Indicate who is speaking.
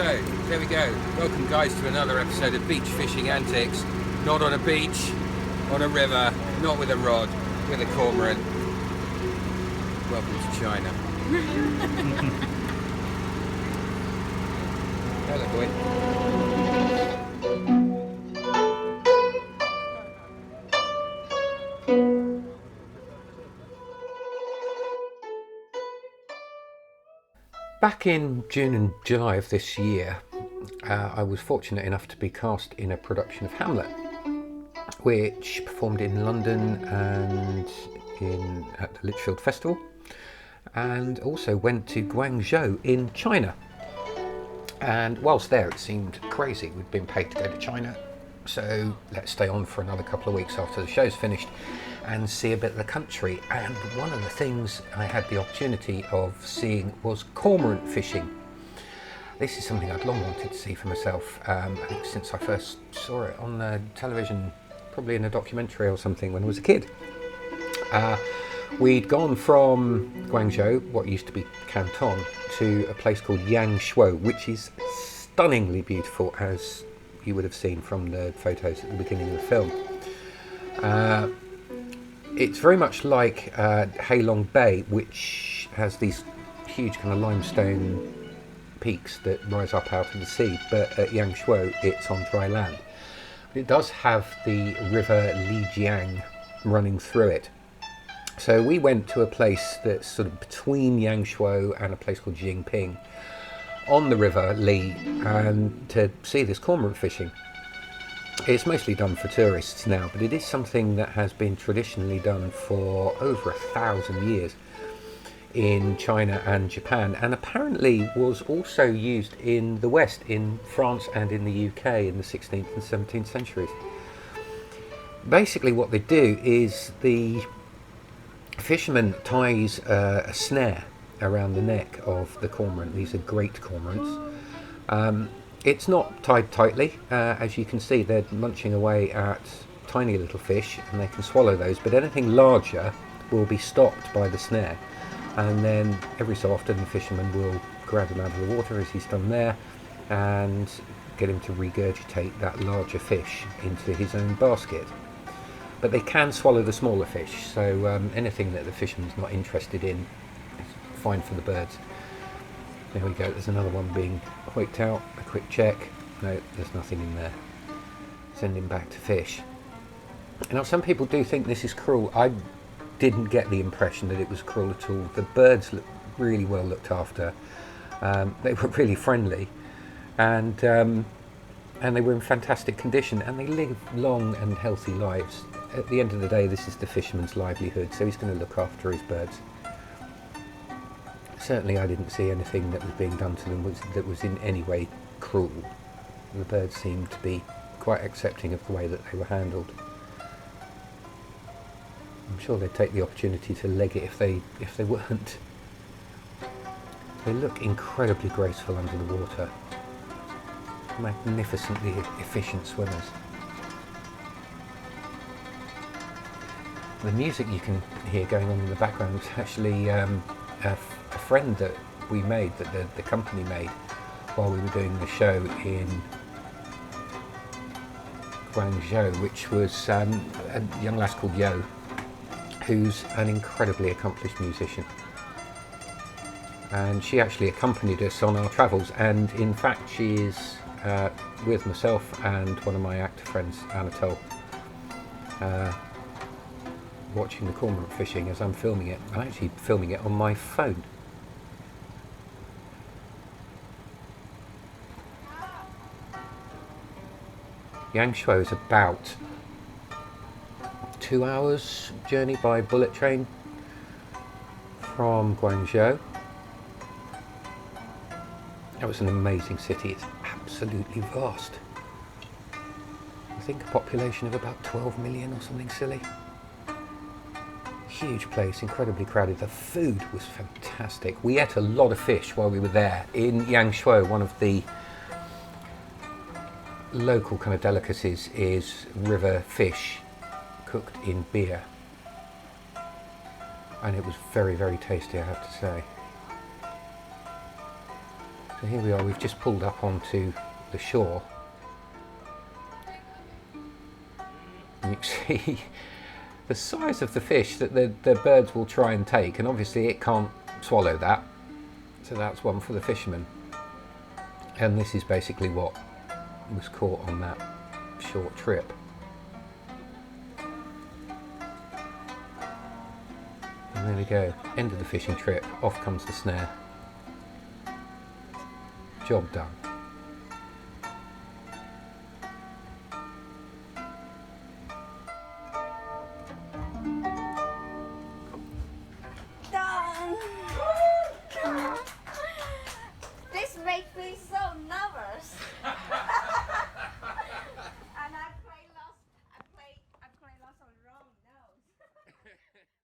Speaker 1: So, there we go. Welcome guys to another episode of Beach Fishing Antics. Not on a beach, on a river, not with a rod, with a cormorant. Welcome to China. Hello, boy. Back in June and July of this year, I was fortunate enough to be cast in a production of Hamlet, which performed in London and at the Lichfield Festival, and also went to Guangzhou in China. And whilst there, it seemed crazy. We'd been paid to go to China, so let's stay on for another couple of weeks after the show's finished and see a bit of the country. And one of the things I had the opportunity of seeing was cormorant fishing. This is something I'd long wanted to see for myself, I think since I first saw it on television, probably in a documentary or something when I was a kid. We'd gone from Guangzhou, what used to be Canton, to a place called Yangshuo, which is stunningly beautiful, as you would have seen from the photos at the beginning of the film. It's very much like Halong Bay, which has these huge kind of limestone peaks that rise up out of the sea, but at Yangshuo it's on dry land. But it does have the river Lijiang running through it. So we went to a place that's sort of between Yangshuo and a place called Jinping on the river Li, and to see this cormorant fishing. It's mostly done for tourists now, but it is something that has been traditionally done for over 1,000 years in China and Japan, and apparently was also used in the West, in France and in the UK in the 16th and 17th centuries. Basically what they do is the fisherman ties a snare around the neck of the cormorant. These are great cormorants. It's not tied tightly, as you can see they're munching away at tiny little fish and they can swallow those, but anything larger will be stopped by the snare, and then every so often the fisherman will grab him out of the water, as he's done there, and get him to regurgitate that larger fish into his own basket. But they can swallow the smaller fish, so anything that the fisherman's not interested in is fine for the birds. There we go, there's another one being hoiked out. A quick check. No, there's nothing in there. Send him back to fish. Now, some people do think this is cruel. I didn't get the impression that it was cruel at all. The birds looked really well looked after. They were really friendly, and they were in fantastic condition, and they live long and healthy lives. At the end of the day, this is the fisherman's livelihood, so he's going to look after his birds. Certainly I didn't see anything that was being done to them that was in any way cruel. The birds seemed to be quite accepting of the way that they were handled. I'm sure they'd take the opportunity to leg it if they weren't. They look incredibly graceful under the water. Magnificently efficient swimmers. The music you can hear going on in the background was actually a friend that we made, that the company made, while we were doing the show in Guangzhou, which was a young lass called Yo, who's an incredibly accomplished musician. And she actually accompanied us on our travels, and in fact she is with myself and one of my actor friends, Anatole, watching the cormorant fishing as I'm filming it. I'm actually filming it on my phone. Yangshuo is about 2 hours journey by bullet train from Guangzhou. It was an amazing city. It's absolutely vast. I think a population of about 12 million or something silly. Huge place, incredibly crowded. The food was fantastic. We ate a lot of fish while we were there. In Yangshuo, one of the local kind of delicacies is river fish cooked in beer, and it was very, very tasty, I have to say. So here we are, we've just pulled up onto the shore. And you can see the size of the fish that the birds will try and take, and obviously it can't swallow that. So that's one for the fishermen. And this is basically what was caught on that short trip. And there we go, end of the fishing trip, off comes the snare. Job done.
Speaker 2: Done. This makes me so nervous.